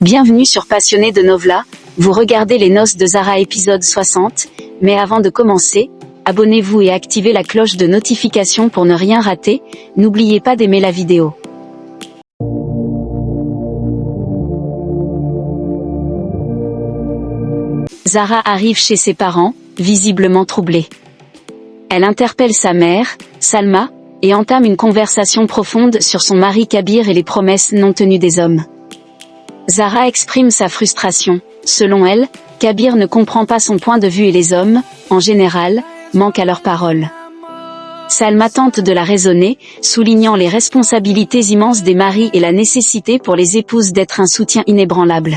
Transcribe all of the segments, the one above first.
Bienvenue sur Passionné de Novela, vous regardez Les Noces de Zara épisode 60, mais avant de commencer, abonnez-vous et activez la cloche de notification pour ne rien rater, n'oubliez pas d'aimer la vidéo. Zara arrive chez ses parents, visiblement troublée. Elle interpelle sa mère, Salma, et entame une conversation profonde sur son mari Kabir et les promesses non tenues des hommes. Zara exprime sa frustration. Selon elle, Kabir ne comprend pas son point de vue et les hommes, en général, manquent à leurs paroles. Salma tente de la raisonner, soulignant les responsabilités immenses des maris et la nécessité pour les épouses d'être un soutien inébranlable.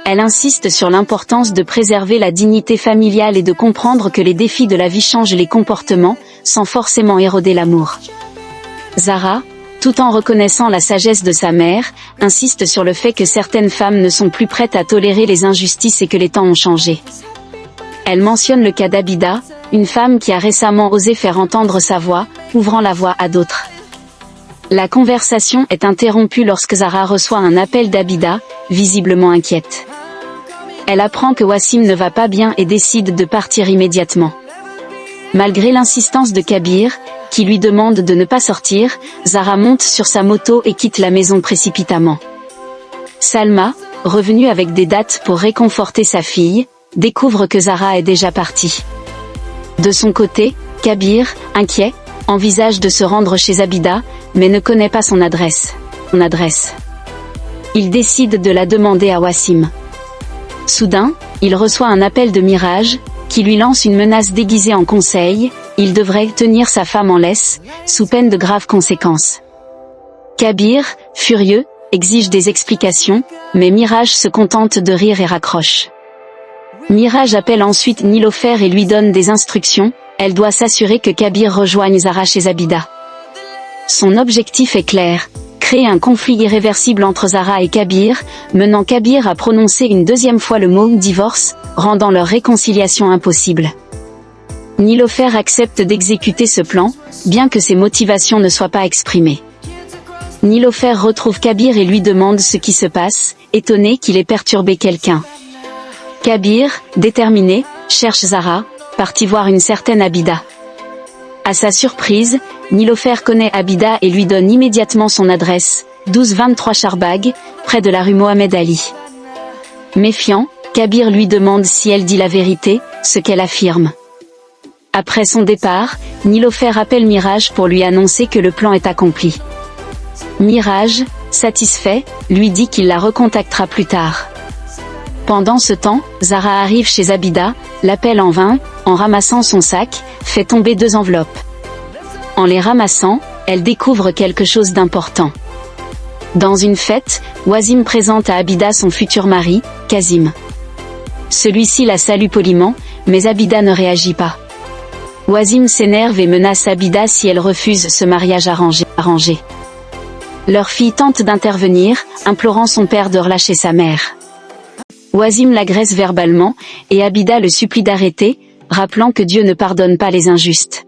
Elle insiste sur l'importance de préserver la dignité familiale et de comprendre que les défis de la vie changent les comportements, sans forcément éroder l'amour. Zara, tout en reconnaissant la sagesse de sa mère, insiste sur le fait que certaines femmes ne sont plus prêtes à tolérer les injustices et que les temps ont changé. Elle mentionne le cas d'Abida, une femme qui a récemment osé faire entendre sa voix, ouvrant la voie à d'autres. La conversation est interrompue lorsque Zara reçoit un appel d'Abida, visiblement inquiète. Elle apprend que Wassim ne va pas bien et décide de partir immédiatement. Malgré l'insistance de Kabir, qui lui demande de ne pas sortir, Zara monte sur sa moto et quitte la maison précipitamment. Salma, revenue avec des dates pour réconforter sa fille, découvre que Zara est déjà partie. De son côté, Kabir, inquiet, envisage de se rendre chez Abida, mais ne connaît pas son adresse. Il décide de la demander à Wassim. Soudain, il reçoit un appel de Miraj, qui lui lance une menace déguisée en conseil. Il devrait tenir sa femme en laisse, sous peine de graves conséquences. Kabir, furieux, exige des explications, mais Miraj se contente de rire et raccroche. Miraj appelle ensuite Nilofer et lui donne des instructions. Elle doit s'assurer que Kabir rejoigne Zara chez Abida. Son objectif est clair, créer un conflit irréversible entre Zara et Kabir, menant Kabir à prononcer une deuxième fois le mot « divorce », rendant leur réconciliation impossible. Nilofer accepte d'exécuter ce plan, bien que ses motivations ne soient pas exprimées. Nilofer retrouve Kabir et lui demande ce qui se passe, étonné qu'il ait perturbé quelqu'un. Kabir, déterminé, cherche Zara, parti voir une certaine Abida. À sa surprise, Nilofer connaît Abida et lui donne immédiatement son adresse, 1223 Charbag, près de la rue Mohamed Ali. Méfiant, Kabir lui demande si elle dit la vérité, ce qu'elle affirme. Après son départ, Nilofer appelle Miraj pour lui annoncer que le plan est accompli. Miraj, satisfait, lui dit qu'il la recontactera plus tard. Pendant ce temps, Zara arrive chez Abida, l'appelle en vain, en ramassant son sac, fait tomber 2 enveloppes. En les ramassant, elle découvre quelque chose d'important. Dans une fête, Wassim présente à Abida son futur mari, Kazim. Celui-ci la salue poliment, mais Abida ne réagit pas. Wassim s'énerve et menace Abida si elle refuse ce mariage arrangé. Leur fille tente d'intervenir, implorant son père de relâcher sa mère. Wassim l'agresse verbalement, et Abida le supplie d'arrêter, rappelant que Dieu ne pardonne pas les injustes.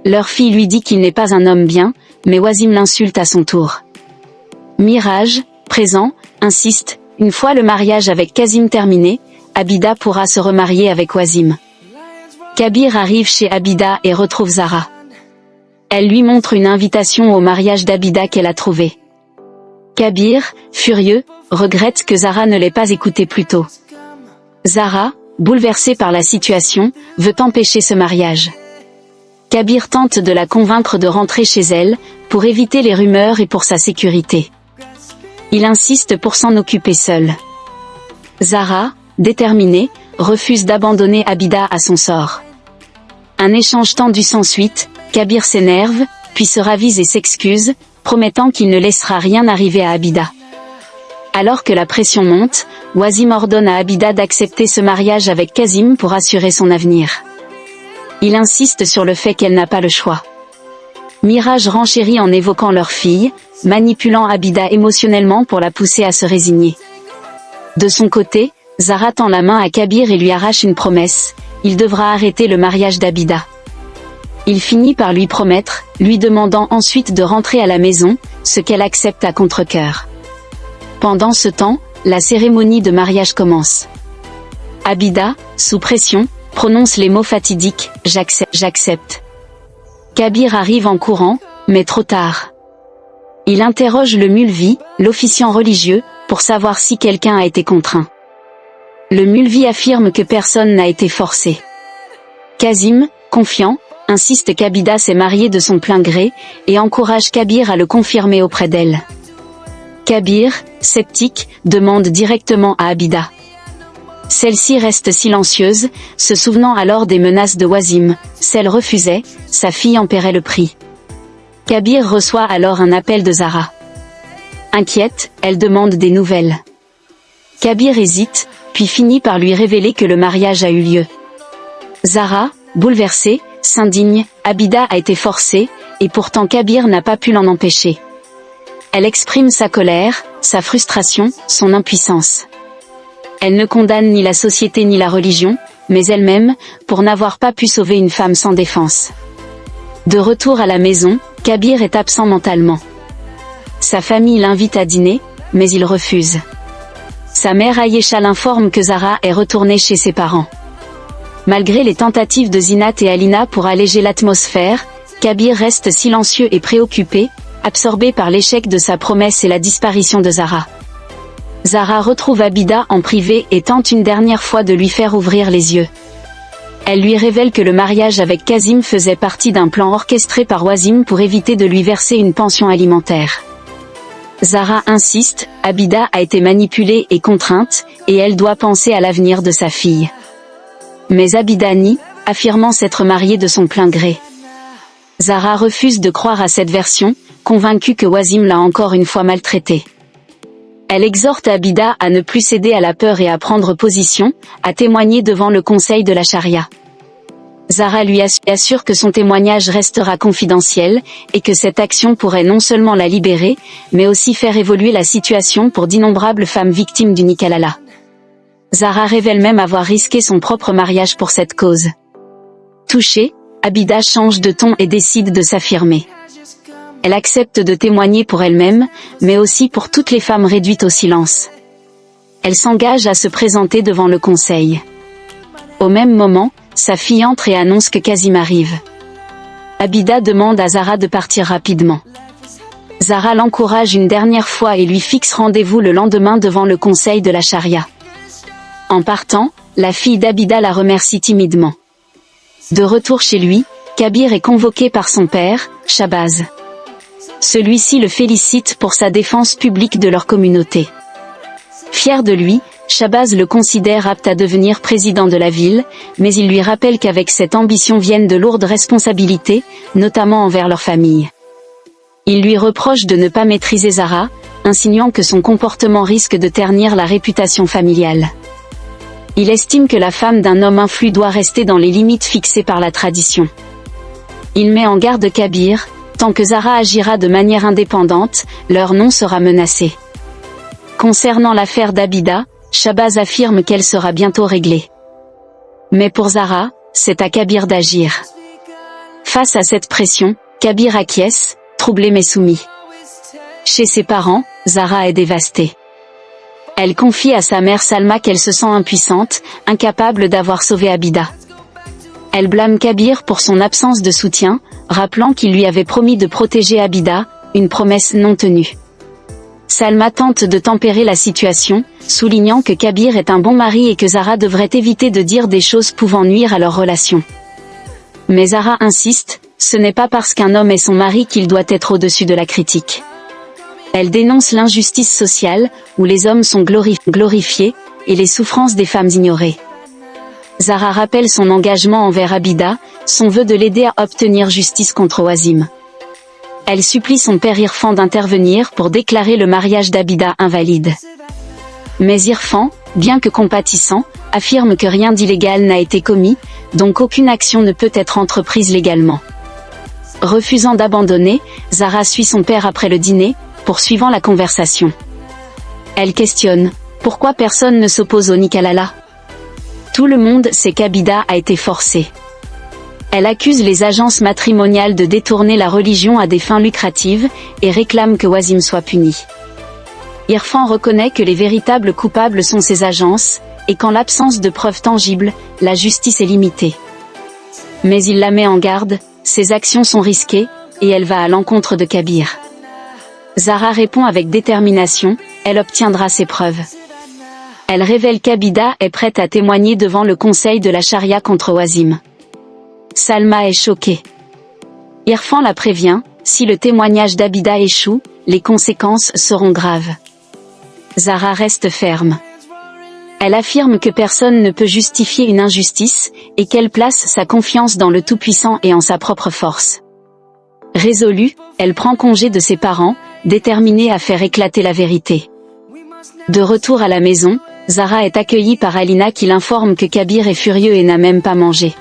Leur fille lui dit qu'il n'est pas un homme bien, mais Wassim l'insulte à son tour. Miraj, présent, insiste, une fois le mariage avec Kazim terminé, Abida pourra se remarier avec Wassim. Kabir arrive chez Abida et retrouve Zara. Elle lui montre une invitation au mariage d'Abida qu'elle a trouvée. Kabir, furieux, regrette que Zara ne l'ait pas écouté plus tôt. Zara, bouleversée par la situation, veut empêcher ce mariage. Kabir tente de la convaincre de rentrer chez elle, pour éviter les rumeurs et pour sa sécurité. Il insiste pour s'en occuper seul. Zara, déterminée, refuse d'abandonner Abida à son sort. Un échange tendu s'ensuit, Kabir s'énerve, puis se ravise et s'excuse, promettant qu'il ne laissera rien arriver à Abida. Alors que la pression monte, Wassim ordonne à Abida d'accepter ce mariage avec Kazim pour assurer son avenir. Il insiste sur le fait qu'elle n'a pas le choix. Miraj renchérit en évoquant leur fille, manipulant Abida émotionnellement pour la pousser à se résigner. De son côté, Zara tend la main à Kabir et lui arrache une promesse, il devra arrêter le mariage d'Abida. Il finit par lui promettre, lui demandant ensuite de rentrer à la maison, ce qu'elle accepte à contre-cœur. Pendant ce temps, la cérémonie de mariage commence. Abida, sous pression, prononce les mots fatidiques « J'accepte ». Kabir arrive en courant, mais trop tard. Il interroge le mulvi, l'officiant religieux, pour savoir si quelqu'un a été contraint. Le mulvi affirme que personne n'a été forcé. Kazim, confiant, insiste qu'Abida s'est mariée de son plein gré, et encourage Kabir à le confirmer auprès d'elle. Kabir, sceptique, demande directement à Abida. Celle-ci reste silencieuse, se souvenant alors des menaces de Wasim. Si elle refusait, sa fille en paierait le prix. Kabir reçoit alors un appel de Zara. Inquiète, elle demande des nouvelles. Kabir hésite, puis finit par lui révéler que le mariage a eu lieu. Zara, bouleversée, s'indigne, Abida a été forcée, et pourtant Kabir n'a pas pu l'en empêcher. Elle exprime sa colère, sa frustration, son impuissance. Elle ne condamne ni la société ni la religion, mais elle-même, pour n'avoir pas pu sauver une femme sans défense. De retour à la maison, Kabir est absent mentalement. Sa famille l'invite à dîner, mais il refuse. Sa mère Ayesha l'informe que Zara est retournée chez ses parents. Malgré les tentatives de Zinat et Alina pour alléger l'atmosphère, Kabir reste silencieux et préoccupé, absorbé par l'échec de sa promesse et la disparition de Zara. Zara retrouve Abida en privé et tente une dernière fois de lui faire ouvrir les yeux. Elle lui révèle que le mariage avec Kazim faisait partie d'un plan orchestré par Wasim pour éviter de lui verser une pension alimentaire. Zara insiste, Abida a été manipulée et contrainte, et elle doit penser à l'avenir de sa fille. Mais Abida nie, affirmant s'être mariée de son plein gré. Zara refuse de croire à cette version, convaincue que Wasim l'a encore une fois maltraitée. Elle exhorte Abida à ne plus céder à la peur et à prendre position, à témoigner devant le conseil de la charia. Zara lui assure que son témoignage restera confidentiel, et que cette action pourrait non seulement la libérer, mais aussi faire évoluer la situation pour d'innombrables femmes victimes du Nikalala. Zara révèle même avoir risqué son propre mariage pour cette cause. Touchée, Abida change de ton et décide de s'affirmer. Elle accepte de témoigner pour elle-même, mais aussi pour toutes les femmes réduites au silence. Elle s'engage à se présenter devant le conseil. Au même moment, sa fille entre et annonce que Kazim arrive. Abida demande à Zara de partir rapidement. Zara l'encourage une dernière fois et lui fixe rendez-vous le lendemain devant le conseil de la charia. En partant, la fille d'Abida la remercie timidement. De retour chez lui, Kabir est convoqué par son père, Shabazz. Celui-ci le félicite pour sa défense publique de leur communauté. Fier de lui, Shabazz le considère apte à devenir président de la ville, mais il lui rappelle qu'avec cette ambition viennent de lourdes responsabilités, notamment envers leur famille. Il lui reproche de ne pas maîtriser Zara, insinuant que son comportement risque de ternir la réputation familiale. Il estime que la femme d'un homme influent doit rester dans les limites fixées par la tradition. Il met en garde Kabir, tant que Zara agira de manière indépendante, leur nom sera menacé. Concernant l'affaire d'Abida, Shabazz affirme qu'elle sera bientôt réglée. Mais pour Zara, c'est à Kabir d'agir. Face à cette pression, Kabir acquiesce, troublé mais soumis. Chez ses parents, Zara est dévastée. Elle confie à sa mère Salma qu'elle se sent impuissante, incapable d'avoir sauvé Abida. Elle blâme Kabir pour son absence de soutien, rappelant qu'il lui avait promis de protéger Abida, une promesse non tenue. Salma tente de tempérer la situation, soulignant que Kabir est un bon mari et que Zara devrait éviter de dire des choses pouvant nuire à leur relation. Mais Zara insiste, ce n'est pas parce qu'un homme est son mari qu'il doit être au-dessus de la critique. Elle dénonce l'injustice sociale, où les hommes sont glorifiés, et les souffrances des femmes ignorées. Zara rappelle son engagement envers Abida, son vœu de l'aider à obtenir justice contre Wasim. Elle supplie son père Irfan d'intervenir pour déclarer le mariage d'Abida invalide. Mais Irfan, bien que compatissant, affirme que rien d'illégal n'a été commis, donc aucune action ne peut être entreprise légalement. Refusant d'abandonner, Zara suit son père après le dîner, poursuivant la conversation. Elle questionne, pourquoi personne ne s'oppose au Nikalala ? Tout le monde sait qu'Abida a été forcée. Elle accuse les agences matrimoniales de détourner la religion à des fins lucratives, et réclame que Wasim soit puni. Irfan reconnaît que les véritables coupables sont ces agences, et qu'en l'absence de preuves tangibles, la justice est limitée. Mais il la met en garde, ses actions sont risquées, et elle va à l'encontre de Kabir. Zahra répond avec détermination, elle obtiendra ses preuves. Elle révèle qu'Abida est prête à témoigner devant le conseil de la charia contre Wasim. Salma est choquée. Irfan la prévient, si le témoignage d'Abida échoue, les conséquences seront graves. Zahra reste ferme. Elle affirme que personne ne peut justifier une injustice, et qu'elle place sa confiance dans le Tout-Puissant et en sa propre force. Résolue, elle prend congé de ses parents, déterminée à faire éclater la vérité. De retour à la maison, Zahra est accueillie par Alina qui l'informe que Kabir est furieux et n'a même pas mangé.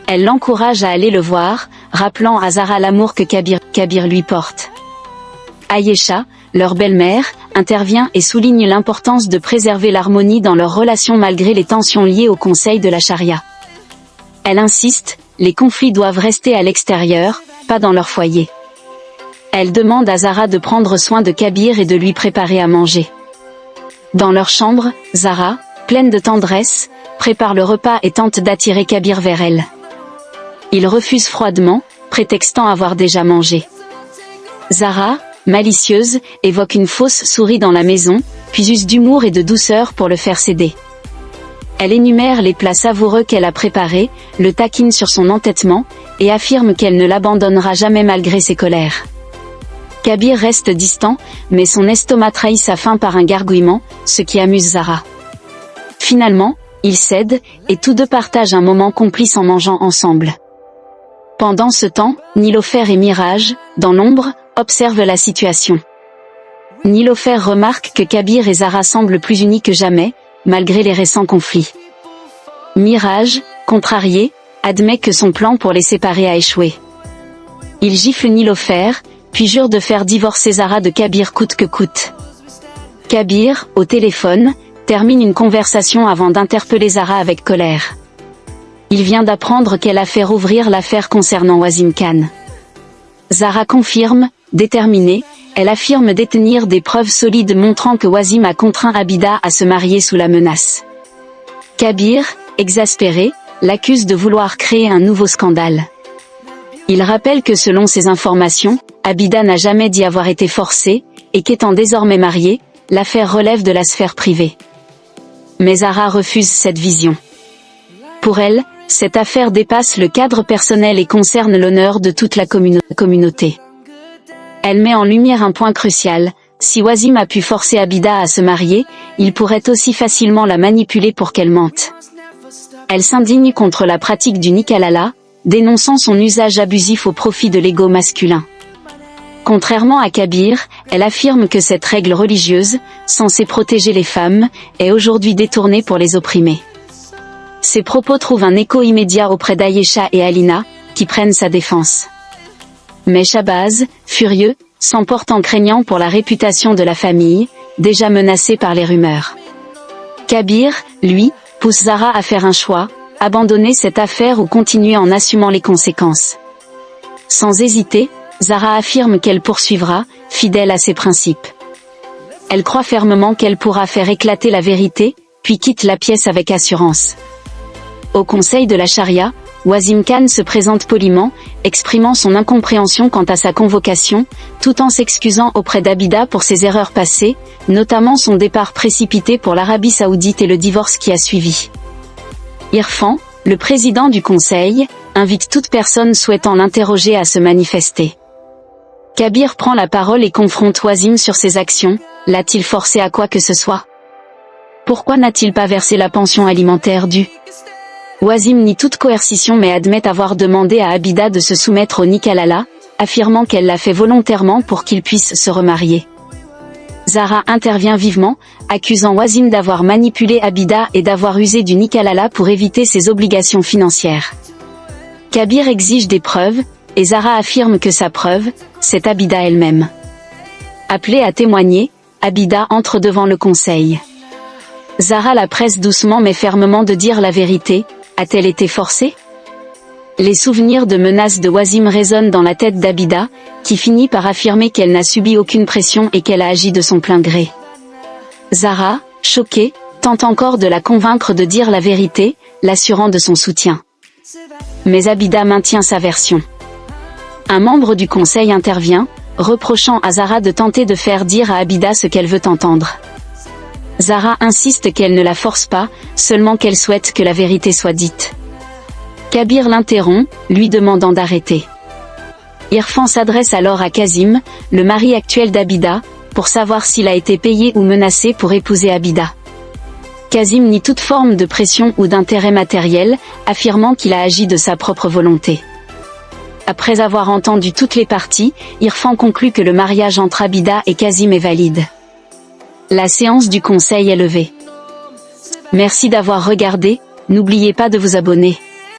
Elle l'encourage à aller le voir, rappelant à Zahra l'amour que Kabir lui porte. Ayesha, leur belle-mère, intervient et souligne l'importance de préserver l'harmonie dans leur relation malgré les tensions liées au conseil de la charia. Elle insiste, les conflits doivent rester à l'extérieur, pas dans leur foyer. Elle demande à Zahra de prendre soin de Kabir et de lui préparer à manger. Dans leur chambre, Zahra, pleine de tendresse, prépare le repas et tente d'attirer Kabir vers elle. Il refuse froidement, prétextant avoir déjà mangé. Zahra, malicieuse, évoque une fausse souris dans la maison, puis use d'humour et de douceur pour le faire céder. Elle énumère les plats savoureux qu'elle a préparés, le taquine sur son entêtement, et affirme qu'elle ne l'abandonnera jamais malgré ses colères. Kabir reste distant, mais son estomac trahit sa faim par un gargouillement, ce qui amuse Zahra. Finalement, il cède, et tous deux partagent un moment complice en mangeant ensemble. Pendant ce temps, Nilofer et Mirage, dans l'ombre, observent la situation. Nilofer remarque que Kabir et Zahra semblent plus unis que jamais, malgré les récents conflits. Mirage, contrarié, admet que son plan pour les séparer a échoué. Il gifle Nilofer, puis jure de faire divorcer Zahra de Kabir coûte que coûte. Kabir, au téléphone, termine une conversation avant d'interpeller Zahra avec colère. Il vient d'apprendre qu'elle a fait rouvrir l'affaire concernant Wasim Khan. Zahra confirme, déterminée, elle affirme détenir des preuves solides montrant que Wasim a contraint Abida à se marier sous la menace. Kabir, exaspéré, l'accuse de vouloir créer un nouveau scandale. Il rappelle que selon ces informations, Abida n'a jamais dit avoir été forcée, et qu'étant désormais mariée, l'affaire relève de la sphère privée. Mais Zahra refuse cette vision. Pour elle, cette affaire dépasse le cadre personnel et concerne l'honneur de toute la communauté. Elle met en lumière un point crucial, si Wasim a pu forcer Abida à se marier, il pourrait aussi facilement la manipuler pour qu'elle mente. Elle s'indigne contre la pratique du nikalala, dénonçant son usage abusif au profit de l'ego masculin. Contrairement à Kabir, elle affirme que cette règle religieuse, censée protéger les femmes, est aujourd'hui détournée pour les opprimer. Ces propos trouvent un écho immédiat auprès d'Ayesha et Alina, qui prennent sa défense. Mais Shabazz, furieux, s'emporte en craignant pour la réputation de la famille, déjà menacée par les rumeurs. Kabir, lui, pousse Zahra à faire un choix, abandonner cette affaire ou continuer en assumant les conséquences. Sans hésiter, Zahra affirme qu'elle poursuivra, fidèle à ses principes. Elle croit fermement qu'elle pourra faire éclater la vérité, puis quitte la pièce avec assurance. Au conseil de la charia, Wasim Khan se présente poliment, exprimant son incompréhension quant à sa convocation, tout en s'excusant auprès d'Abida pour ses erreurs passées, notamment son départ précipité pour l'Arabie Saoudite et le divorce qui a suivi. Irfan, le président du conseil, invite toute personne souhaitant l'interroger à se manifester. Kabir prend la parole et confronte Wasim sur ses actions, l'a-t-il forcé à quoi que ce soit? Pourquoi n'a-t-il pas versé la pension alimentaire due? Wasim nie toute coercition mais admet avoir demandé à Abida de se soumettre au nikalala, affirmant qu'elle l'a fait volontairement pour qu'il puisse se remarier. Zahra intervient vivement, accusant Wasim d'avoir manipulé Abida et d'avoir usé du nikalala pour éviter ses obligations financières. Kabir exige des preuves, et Zahra affirme que sa preuve, c'est Abida elle-même. Appelée à témoigner, Abida entre devant le conseil. Zahra la presse doucement mais fermement de dire la vérité, a-t-elle été forcée? Les souvenirs de menaces de Wasim résonnent dans la tête d'Abida, qui finit par affirmer qu'elle n'a subi aucune pression et qu'elle a agi de son plein gré. Zahra, choquée, tente encore de la convaincre de dire la vérité, l'assurant de son soutien. Mais Abida maintient sa version. Un membre du conseil intervient, reprochant à Zahra de tenter de faire dire à Abida ce qu'elle veut entendre. Zahra insiste qu'elle ne la force pas, seulement qu'elle souhaite que la vérité soit dite. Kabir l'interrompt, lui demandant d'arrêter. Irfan s'adresse alors à Kazim, le mari actuel d'Abida, pour savoir s'il a été payé ou menacé pour épouser Abida. Kazim nie toute forme de pression ou d'intérêt matériel, affirmant qu'il a agi de sa propre volonté. Après avoir entendu toutes les parties, Irfan conclut que le mariage entre Abida et Kazim est valide. La séance du conseil est levée. Merci d'avoir regardé, n'oubliez pas de vous abonner.